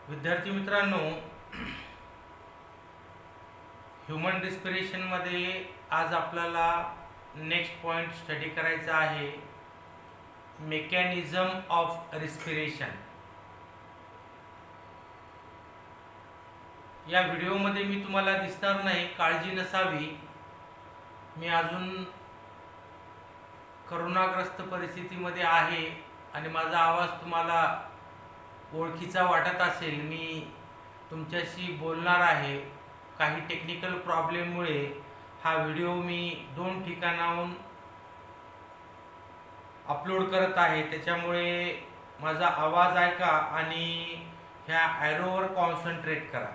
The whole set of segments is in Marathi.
विद्यार्थी मित्रांनो, ह्यूमन रिस्पिरेशनमध्ये आज आपल्याला नेक्स्ट पॉइंट स्टडी करायचा आहे, मेकॅनिझम ऑफ रिस्पिरेशन. या व्हिडिओमध्ये मी तुम्हाला दिसणार नाही, काळजी नसावी. मी अजून करोनाग्रस्त परिस्थितीमध्ये आहे आणि माझा आवाज तुम्हाला ओळखीचा वाटत असेल. मी तुमच्याशी बोलणार आहे. काही टेक्निकल प्रॉब्लेममुळे हा व्हिडिओ मी 2 ठिकाणाहून अपलोड करत आहे, त्याच्यामुळे माझा आवाज ऐका आणि ह्या ॲरोवर कॉन्सन्ट्रेट करा.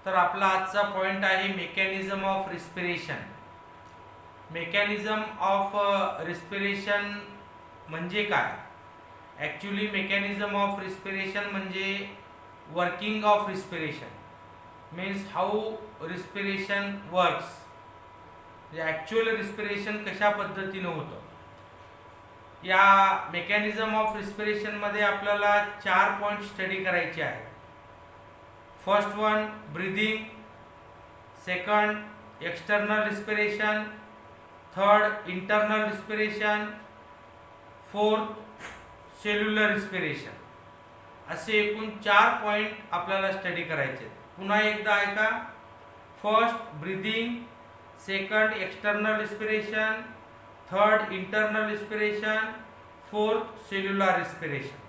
तर आपला आजचा पॉईंट आहे mechanism of respiration. Mechanism of respiration म्हणजे काय? ॲक्च्युली मेकॅनिझम ऑफ रिस्पिरेशन म्हणजे working of respiration, means how respiration works. म्हणजे ॲक्च्युअल रिस्पिरेशन कशा पद्धतीनं होतं. या मेकॅनिझम ऑफ रिस्पिरेशनमध्ये आपल्याला 4 पॉईंट स्टडी करायचे आहेत. First one breathing, second external respiration, third internal respiration, fourth cellular respiration. असे एकूण 4 पॉईंट आपल्याला स्टडी करायचे. पुन्हा एकदा ऐका. First breathing, second external respiration, third internal respiration, fourth cellular respiration.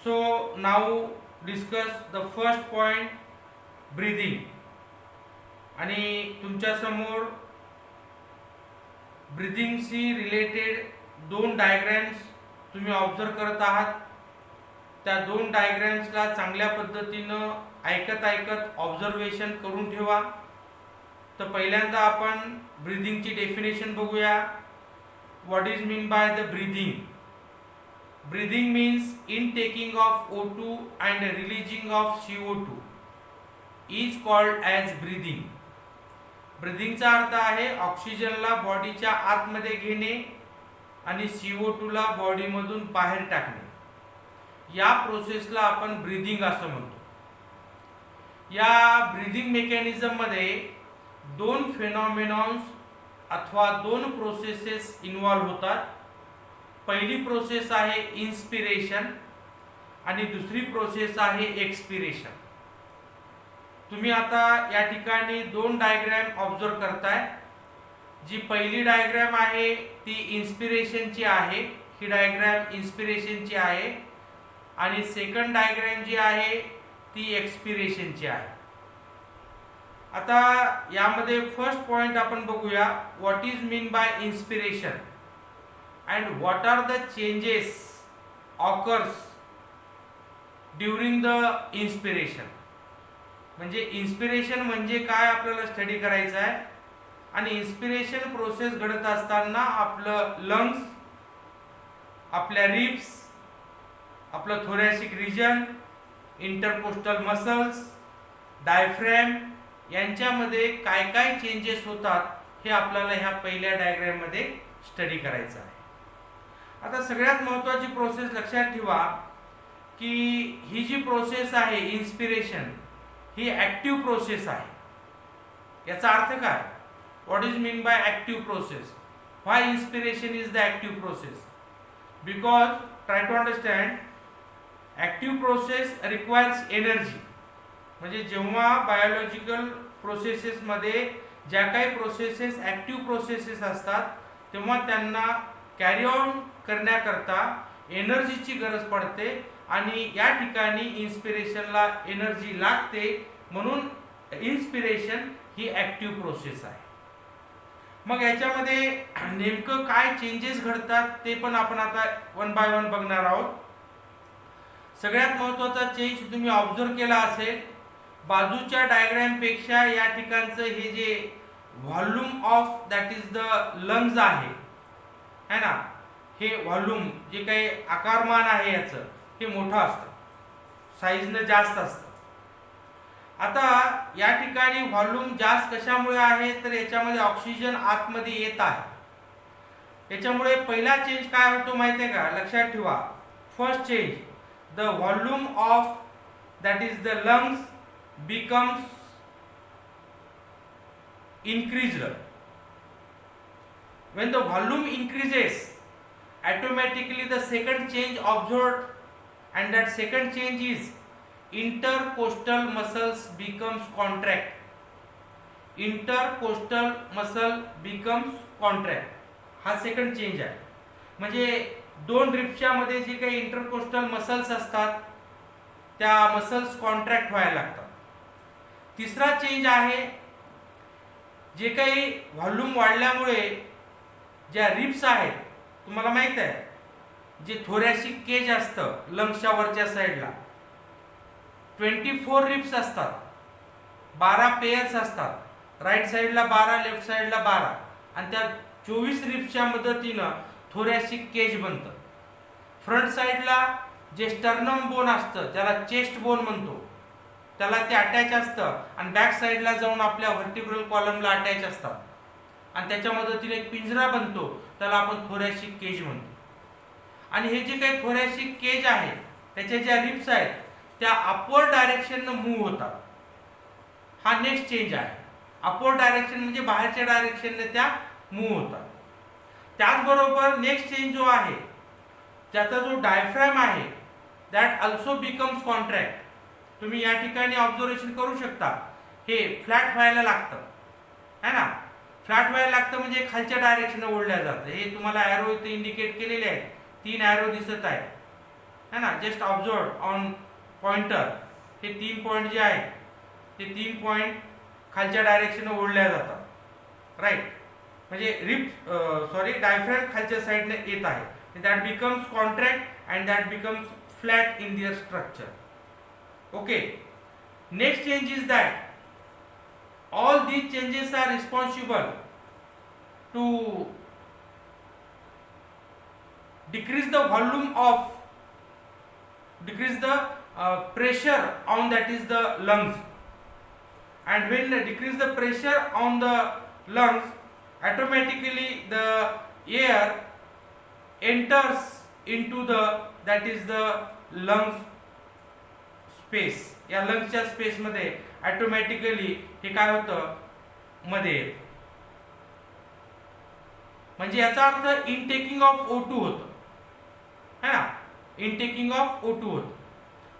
So now discuss the first point, breathing. आणि तुमच्या समोर ब्रीदिंगशी रिलेटेड 2 डायग्रॅम्स तुम्ही ऑब्झर्व करत आहात. त्या 2 डायग्रॅम्सला चांगल्या पद्धतीनं ऐकत ऑब्झर्वेशन करून ठेवा. तर पहिल्यांदा आपण ब्रीदिंगची डेफिनेशन बघूया. What is mean by the breathing? Breathing means intaking of O2 and releasing of CO2 is called as breathing. ब्रीदिंगचा अर्थ आहे ऑक्सिजनला बॉडीच्या आतमध्ये घेणे आणि CO2ला बॉडीमधून बाहेर टाकणे. या प्रोसेसला आपण ब्रीदिंग असं म्हणतो. या ब्रीदिंग मेकॅनिझममध्ये 2 फेनॉमेनॉन्स अथवा 2 प्रोसेसेस इन्व्हॉल्व होतात. पहिली प्रोसेस आहे इन्स्पिरेशन आणि दुसरी प्रोसेस आहे एक्सपिरेशन. तुम्ही आता या ठिकाणी 2 डायग्रॅम ऑब्झर्व करताय. जी पहिली डायग्रॅम आहे ती इन्स्पिरेशनची आहे. ही डायग्रॅम इन्स्पिरेशनची आहे आणि सेकंड डायग्रॅम जी आहे ती एक्सपिरेशनची आहे. आता यामध्ये फर्स्ट पॉइंट आपण बघूया. What is mean by inspiration and what are the changes occurs during the inspiration. म्हणजे इन्स्पिरेशन म्हणजे काय आपल्याला स्टडी करायचं आहे. आणि इन्स्पिरेशन प्रोसेस घडत असताना आपलं लंग्स, आपल्या रिब्स, आपलं thoracic region, intercostal muscles, diaphragm यांच्यामध्ये काय काय चेंजेस होतात हे आपल्याला ह्या पहिल्या डायग्रॅममध्ये स्टडी करायचं आहे. आता सगळ्यात महत्त्वाची प्रोसेस लक्षात ठेवा की ही जी प्रोसेस आहे इन्स्पिरेशन, ही ॲक्टिव्ह प्रोसेस आहे. याचा अर्थ काय? What is mean by active process? Why inspiration is the active process? Because try to understand, active process requires energy. म्हणजे जेव्हा बायोलॉजिकल प्रोसेसेसमध्ये ज्या काही प्रोसेसेस ॲक्टिव्ह प्रोसेसेस असतात तेव्हा त्यांना कॅरी ऑन करण्याकरता एनर्जीची गरज पडते आणि या ठिकाणी इन्स्पिरेशनला एनर्जी लागते. म्हणून इन्स्पिरेशन ही ॲक्टिव्ह प्रोसेस आहे. मग याच्यामध्ये नेमकं काय चेंजेस घडतात ते पण आपण आता 1 बाय 1 बघणार आहोत. सगळ्यात महत्त्वाचा चेंज तुम्ही ऑब्झर्व केला असेल, बाजूच्या डायग्रॅमपेक्षा या ठिकाणचं हे जे volume of that is the lungs आहे ना, हे व्हॉल्यूम जे काही आकारमान आहे याचं हे मोठं असतं, साईजनं जास्त असतं. आता या ठिकाणी व्हॉल्यूम जास्त कशामुळे आहे तर याच्यामध्ये ऑक्सिजन आतमध्ये येत आहे. याच्यामुळे पहिला चेंज काय होतो माहिती आहे का? लक्षात ठेवा. First change, the volume of, that is the lungs, becomes increased. When the volume increases, automatically the second change observed, and that second change is intercostal muscles becomes contract. Intercostal muscle becomes contract, हा सेकंड चेंज आहे. म्हणजे दोन रिब्सच्या मध्ये जे काही इंटरकोस्टल मसल्स असतात त्या मसल्स कॉन्ट्रॅक्ट व्हायला लागतात. तिसरा चेंज आहे, जे काही व्हॉल्यूम वाढल्यामुळे ज्या रिब्स आहेत, तुम्हाला माहित आहे जे थोरॅसिक केज असतं लंग्सच्या वरच्या साईडला 24 रिब्स असतात, 12 पेयर्स असतात. राईट साईडला 12, लेफ्ट साईडला 12, आणि त्या 24 रिब्सच्या मदतीनं थोरॅसिक केज बनतं. फ्रंट साईडला जे स्टर्नम बोन असतं त्याला चेस्ट बोन म्हणतो, त्याला ते अटॅच असतं, आणि बॅक साईडला जाऊन आपल्या व्हर्टिब्रल कॉलमला अटॅच असतात, आणि त्याच्या मदतीने एक पिंजरा बनतो, त्याला आपण थोरॅसिक केज म्हणतो. आणि हे जे काही थोरॅसिक केज आहे त्याच्या ज्या रिब्स आहेत त्या अपवर्ड डायरेक्शननं मूव्ह होतात. हा नेक्स्ट चेंज आहे. अपवर्ड डायरेक्शन म्हणजे बाहेरच्या डायरेक्शनने त्या मूव्ह होतात. त्याचबरोबर नेक्स्ट चेंज जो आहे त्याचा जो डायफ्रॅम आहे दॅट अल्सो बिकम्स कॉन्ट्रॅक्ट. तुम्ही या ठिकाणी ऑब्झर्वेशन करू शकता, हे फ्लॅट व्हायला लागतं है ना. फ्लॅट व्हायला लागतं म्हणजे खालच्या डायरेक्शन ओढल्या जातं. हे तुम्हाला ॲरो इथे इंडिकेट केलेले आहेत, 3 ॲरो दिसत आहेत है ना. जस्ट ऑब्झर्व ऑन पॉइंटर, हे 3 पॉईंट जे आहेत ते 3 पॉईंट खालच्या डायरेक्शन ओढल्या जातात. राईट, म्हणजे डायफ्रॅम खालच्या साईडने येत आहे. That becomes contract and that becomes flat in their structure. Okay, next change is that all these changes are responsible to decrease the pressure on, that is the lungs, and when they decrease the pressure on the lungs, automatically the air enters into the, that is the lungs space. या लंग्सच्या स्पेस मध्ये ऑटोमॅटिकली हे काय होतं, मध्ये येतं. म्हणजे याचा अर्थ इनटेकिंग ऑफ O2 होतं है ना, इनटेकिंग ऑफ O2 होतं.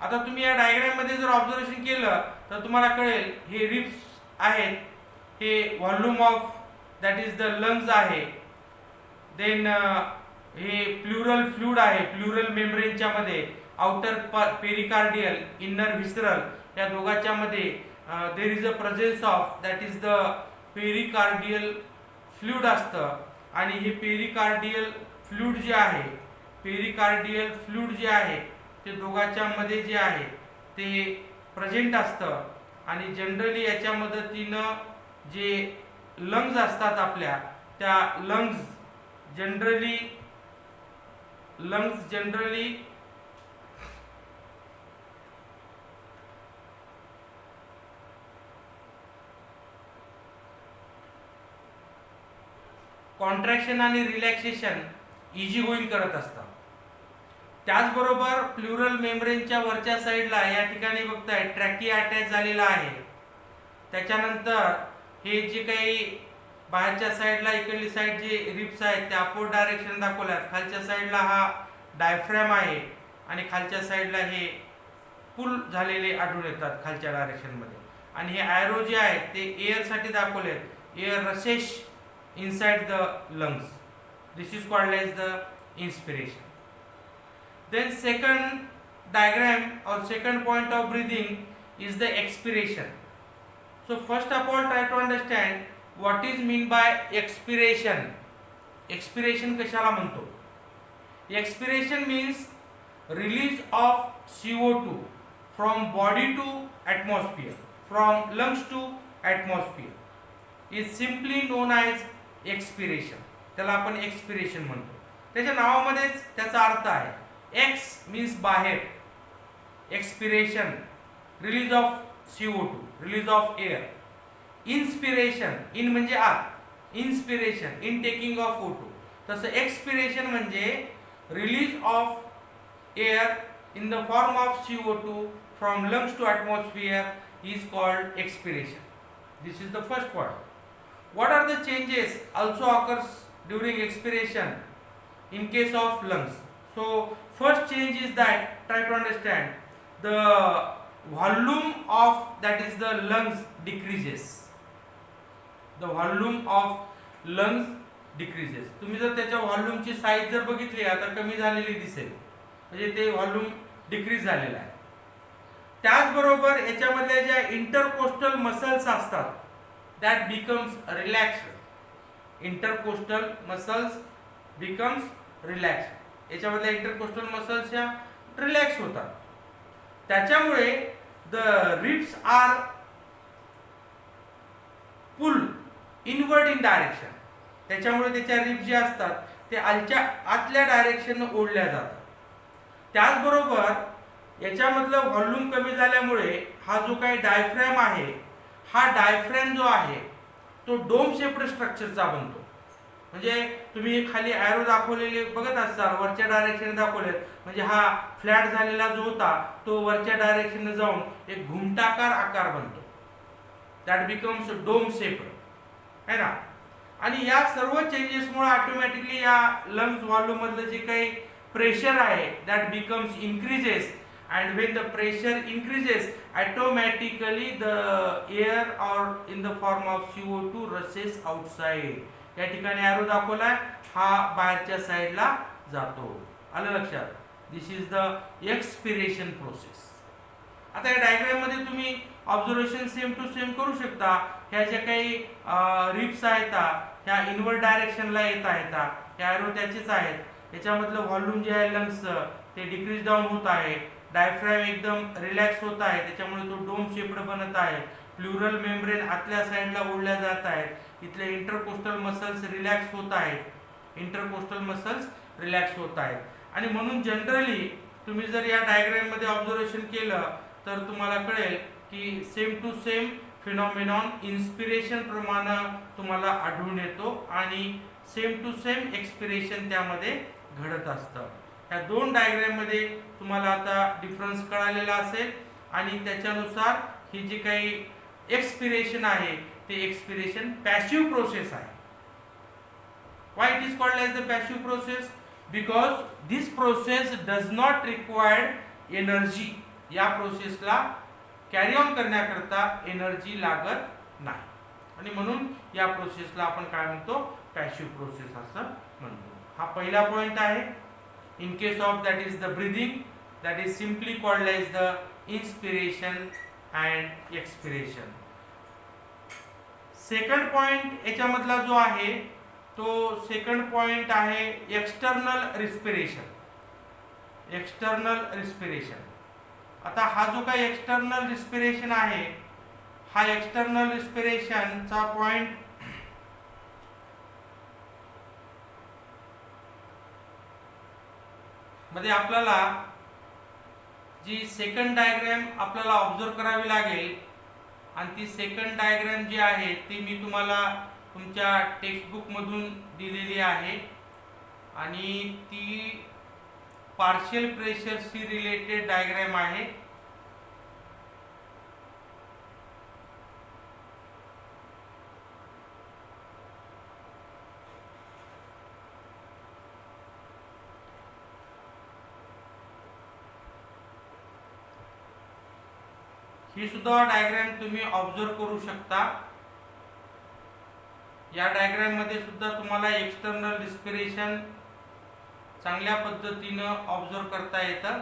आता तुम्ही या डायग्राम मध्ये जर ऑब्झर्वेशन केलं तर तुम्हाला कळेल, हे रिब्स आहेत, हे volume of, that is the lungs आहे. देन हे प्लुरल फ्लूइड आहे, प्लुरल मेम्ब्रेनच्या मध्ये आउटर पेरिकार्डियल, इनर व्हिसरल, या दोघांच्या मध्ये there is a presence of, that is the pericardial fluid असतं. आणि हे पेरिकार्डियल फ्लूइड जे आहे, पेरिकार्डियल फ्लूइड जे आहे ते दोघांच्या मध्ये जे आहे ते प्रेझेंट असतं. आणि जनरली याच्या मदतीनं जे लंग्स असतात आपल्या, त्या लंग्स जनरली कॉन्ट्रॅक्शन आणि रिलॅक्सेशन इझी गोईंग करत असतात. त्याचबरोबर प्लुरल मेम्ब्रेनच्या वरच्या साईडला या ठिकाणी बघताय ट्रॅकिया अटॅच झालेला आहे. त्याच्यानंतर हे जे काही बाहेरच्या साईडला इकडली साईड जे रिब्स आहेत त्या अपवर्ड डायरेक्शन दाखवल्यात. खालच्या साईडला हा डायफ्रॅम आहे आणि खालच्या साईडला हे पुल झालेले आढळून येतात खालच्या डायरेक्शन मध्ये. आणि हे ॲरो जे आहेत ते एअर साठी दाखवलेत, air rashes inside the lungs. This is called as the inspiration. Then second diagram or second point of breathing is the expiration. So first of all try to understand what is mean by expiration. Expiration कशाला म्हणतो? Expiration means release of CO2 from body to atmosphere, from lungs to atmosphere, is simply known as expiration. त्याला आपण एक्सपिरेशन म्हणतो. त्याच्या नावामध्येच त्याचा अर्थ आहे. एक्स मीन्स बाहेर, expiration release of CO2, release of air. Inspiration, in म्हणजे आत, inspiration in taking of O2. तसं एक्सपिरेशन म्हणजे release of air in the form of CO2 from lungs to atmosphere is called expiration. This is the first point. What are the changes also occurs during expiration in case of lungs? So first change is that, try to understand, the volume of, that is the lungs, decreases. The volume of lungs decreases. तुम्ही जर त्याच्या व्हॉल्यूमची साईज जर बघितली आता कमी झालेली दिसेल, म्हणजे ते व्हॉल्यूम डिक्रीज झालेलं आहे. त्याचबरोबर याच्यामधल्या ज्या इंटरकोस्टल मसल्स असतात that becomes relaxed. Intercostal muscles becomes relaxed. याच्यामधल्या इंटरकोस्टल मसल्स या रिलॅक्स होतात. त्याच्यामुळे the ribs are pull inward in direction. त्याच्यामुळे त्याच्या रिब्स जे असतात ते आतल्या डायरेक्शन ओढल्या जातात. त्याचबरोबर याच्यामधलं व्हॉल्यूम कमी झाल्यामुळे हा जो काही डायफ्रॅम आहे, हा डायफ्रॅम जो आहे तो डोम शेप्ड स्ट्रक्चरचा बनतो. म्हणजे तुम्ही खाली ॲरो दाखवलेले बघत असाल, वरच्या डायरेक्शन दाखवलेत, म्हणजे हा फ्लॅट झालेला जो होता तो वरच्या डायरेक्शन जाऊन एक घुमटाकार आकार बनतो. दॅट बिकम्स डोम शेप्ड, है ना. आणि या सर्व चेंजेसमुळे ऑटोमॅटिकली या लंग्स व्हॉल्यूम मधलं जे काही प्रेशर आहे that becomes increases. And when the pressure increases, automatically the air or in the form of CO2 rushes outside. या ठिकाणी एरो दाखवलाय, हा बाहेरच्या साईडला जातो. आलं लक्षात? दिस इज द एक्सपिरेशन प्रोसेस. आता या डायग्राम मध्ये तुम्ही ऑब्झर्वेशन सेम टू सेम करू शकता. ह्या ज्या काही रिब्स आहेत ह्या इनवर्ड डायरेक्शनला येत आहेत. ह्या एरो त्याचेच आहेत. याच्यामधलं व्हॉल्यूम जे आहे लंग्स ते डिक्रीज डाऊन होत आहे. डायफ्रॅम एकदम रिलॅक्स होत आहे, त्याच्यामुळे तो डोम शेप्ड बनत आहे. प्लुरल मेम्ब्रेन आतल्या साईडला ओढल्या जात आहेत. इथले इंटरकोस्टल मसल्स रिलॅक्स होत आहेत. इंटरकोस्टल मसल्स रिलॅक्स होत आहेत. आणि म्हणून जनरली तुम्ही जर या डायग्राम मध्ये ऑब्झर्वेशन केलं तर तुम्हाला कळेल की same to same phenomenon inspiration प्रमाणे तुम्हाला आढळून येतो आणि सेम टू सेम एक्सपिरेशन त्यामध्ये घडत असतं. या दोन डायग्राम मध्ये तुम्हाला आता डिफरन्स कळालेला असेल आणि त्याच्यानुसार ही जी काही एक्सपिरेशन आहे ते एक्सपिरेशन पॅसिव्ह प्रोसेस आहे. Why it is called as the passive process? Because this process does not required energy. या प्रोसेसला कॅरी ऑन करण्याकरता एनर्जी लागत नाही आणि म्हणून या प्रोसेसला आपण काय म्हणतो? पॅसिव्ह प्रोसेस असं म्हणतो. हा पहिला पॉइंट आहे. In case of that is the breathing, that is simply called as the inspiration and expiration. Second point याच्यामधला जो आहे तो सेकंड पॉइंट आहे एक्सटर्नल रिस्पिरेशन. External respiration. आता हा जो काही एक्सटर्नल रिस्पिरेशन आहे, हा एक्सटर्नल रिस्पिरेशनचा पॉइंट मध्ये आपल्याला जी सेकंड डायग्राम आपल्याला ऑब्झर्व करावी लागेल आणि ती सेकंड डायग्राम जी आहे ती मी तुम्हाला तुमच्या टेक्स्टबुक मधून दिलेली आहे आणि ती पार्शियल प्रेशरशी रिलेटेड डायग्राम आहे. ही सुद्धा डायग्राम तुम्ही ऑब्झर्व करू शकता. या डायग्राम मध्ये सुद्धा तुम्हाला एक्सटर्नल रिस्पिरेशन चांगल्या पद्धतीनं ऑब्झर्व करता येतं.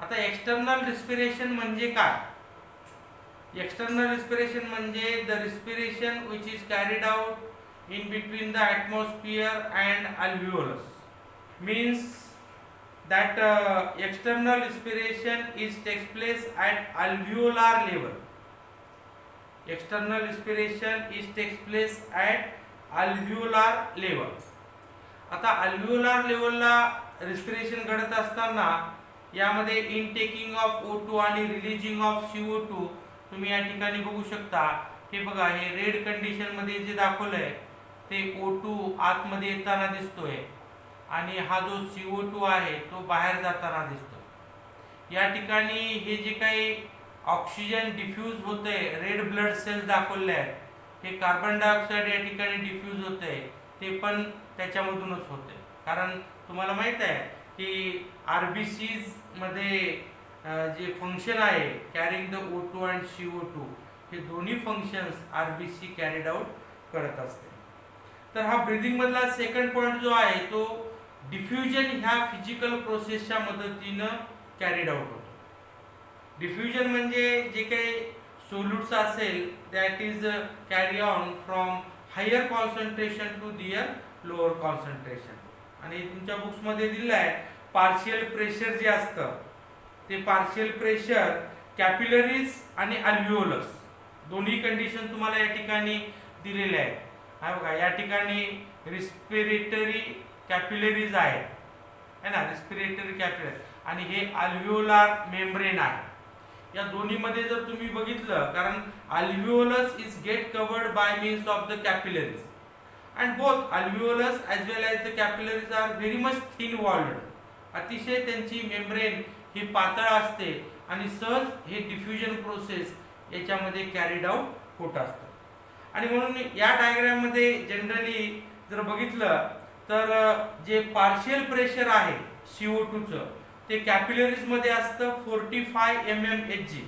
आता एक्सटर्नल रिस्पिरेशन म्हणजे काय? एक्सटर्नल रिस्पिरेशन म्हणजे the respiration which is carried out in between the atmosphere and alveolus. Means that external respiration takes place at alveolar level. External respiration takes place at alveolar level. आता alveolar levelला respiration घडत असताना यामध्ये इनटेकिंग ऑफ O2 आणि रिलीजिंग ऑफ CO2 तुम्ही या ठिकाणी बघू शकता. हे बघा, हे रेड कंडिशन मध्ये जे दाखवलंय ते O2 आतमध्ये येताना दिसतोय आणि हा जो CO2 आहे तो बाहेर जाताना दिसतो. या ठिकाणी हे जे काही ऑक्सिजन डिफ्यूज होते, रेड ब्लड सेल्स दाखवले आहेत, हे कार्बन डायऑक्साईड या ठिकाणी डिफ्यूज होते, ते पण त्याच्यामधूनच होते. कारण तुम्हाला माहित आहे की RBCs मध्ये जे फंक्शन आहे carrying the O2 and CO2, हे दोन्ही फंक्शन्स RBC कॅरीड आउट करत असते. तर हा ब्रीदिंग मधला सेकंड पॉइंट जो आहे तो डिफ्युजन ह्या फिजिकल प्रोसेसच्या मदतीनं कॅरीड आउट होतो. डिफ्युजन म्हणजे जे काही सोल्यूट्स असेल that is carry on from higher concentration to their lower concentration. आणि तुमच्या बुक्समध्ये दिलं आहे पार्शियल प्रेशर जे असतं ते पार्शियल प्रेशर कॅपिलरीज आणि अल्व्हिओलस दोन्ही कंडिशन तुम्हाला या ठिकाणी दिलेले आहेत. हा बघा, या ठिकाणी रिस्पिरेटरी कॅपिलरीज आहेत है ना, रिस्पिरेटरी कॅपिलरी, आणि हे अल्व्हिओलार मेम्ब्रेन आहे. या दोन्हीमध्ये जर तुम्ही बघितलं, कारण alveolus is get covered by means of the capillaries and both alveolus as well as the capillaries are very much thin walled. अतिशय त्यांची मेम्ब्रेन ही पातळ असते आणि सहज हे डिफ्युजन प्रोसेस याच्यामध्ये कॅरीड आउट होत असतं. आणि म्हणून या डायग्राममध्ये जनरली जर बघितलं तर जे पार्शियल प्रेशर आहे CO2चं ते कॅपिलरीजमध्ये असतं 45 mmHg,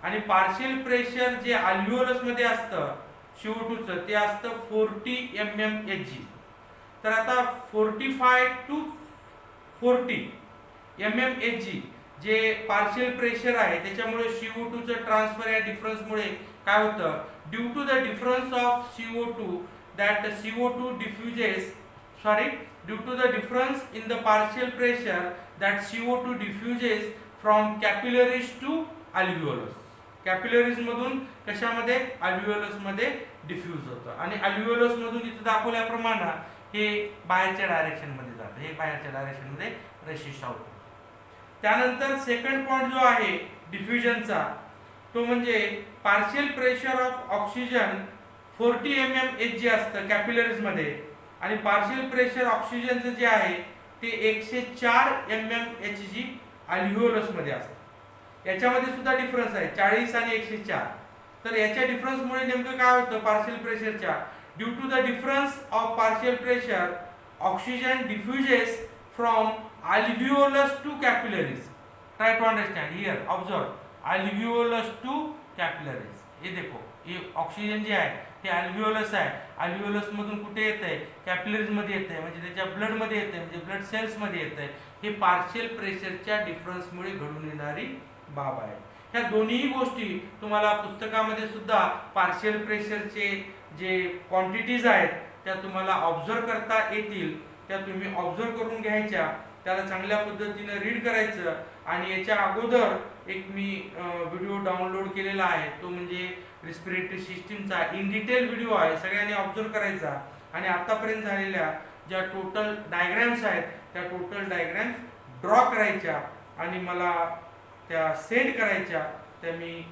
आणि पार्शियल प्रेशर जे अल्व्हिओलसमध्ये असतं CO2चं ते असतं 40 mmHg. तर आता 45 to 40 mmHg जे पार्शियल प्रेशर आहे त्याच्यामुळे CO2चं ट्रान्सफर या डिफरन्समुळे काय होतं, due to the difference of CO2 that CO2 diffuses, due to the difference in the partial pressure that CO2 diffuses from capillaries to alveolus. Capillaries मधून कशामध्ये, अल्व्हिओलस मध्ये डिफ्यूज होतं, आणि अल्व्हिओलस मधून इथे दाखवल्याप्रमाणे हे बाहेरच्या डायरेक्शन मध्ये जातं, हे बाहेरच्या डायरेक्शन मध्ये रेशिश आउट. त्यानंतर सेकंड पॉइंट जो आहे डिफ्युजनचा तो म्हणजे partial pressure of oxygen 40 mmHg असतं कॅपिलरीज मध्ये, आणि पार्शियल प्रेशर ऑक्सिजनचं जे आहे ते 104 mmHg अल्व्हिओलस मध्ये असतं. याच्यामध्ये सुद्धा डिफरन्स आहे 40 आणि 104. तर याच्या डिफरन्समुळे नेमकं काय होतं, पार्शियल प्रेशरच्या due to the difference of partial pressure oxygen diffuses from alveolus to capillaries. Try to understand here, observe, alveolus to capillaries. ये देखो, ये ऑक्सिजन जे आहे ते अल्व्हिओलस आहे, अल्व्हिओलस मधून कुठे येतंय, कॅपिलरीज मध्ये येतंय, म्हणजे त्याच्या ब्लड मध्ये येतंय, म्हणजे ब्लड सेल्स मध्ये येतंय. हे पार्शियल प्रेशरच्या डिफरन्समुळे घडून येणारी बाब आहे. ह्या दोन्ही गोष्टी तुम्हाला पुस्तकामध्ये सुद्धा पार्शियल प्रेशरचे जे क्वांटिटीज आहेत त्या तुम्हाला ऑब्झर्व करता येतील, त्या तुम्ही ऑब्झर्व करून घ्यायच्या, त्याला चांगल्या पद्धतीने रीड करायचं. आणि याच्या अगोदर एक मी व्हिडिओ डाउनलोड केलेला आहे, तो म्हणजे रिस्पिरेटरी सिस्टीमचा इन डिटेल व्हिडिओ आहे, सगळ्यांनी ऑब्झर्व करायचा. आणि आतापर्यंत झालेल्या ज्या टोटल डायग्रॅम्स आहेत त्या टोटल डायग्रॅम्स ड्रॉ करायच्या आणि मला त्या सेंड करायच्या, त्या मी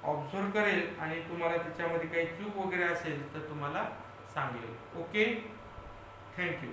ऑब्झर्व करेल आणि तुम्हाला त्याच्यामध्ये काही चूक वगैरे असेल तर तुम्हाला सांगेल. Okay, thank you.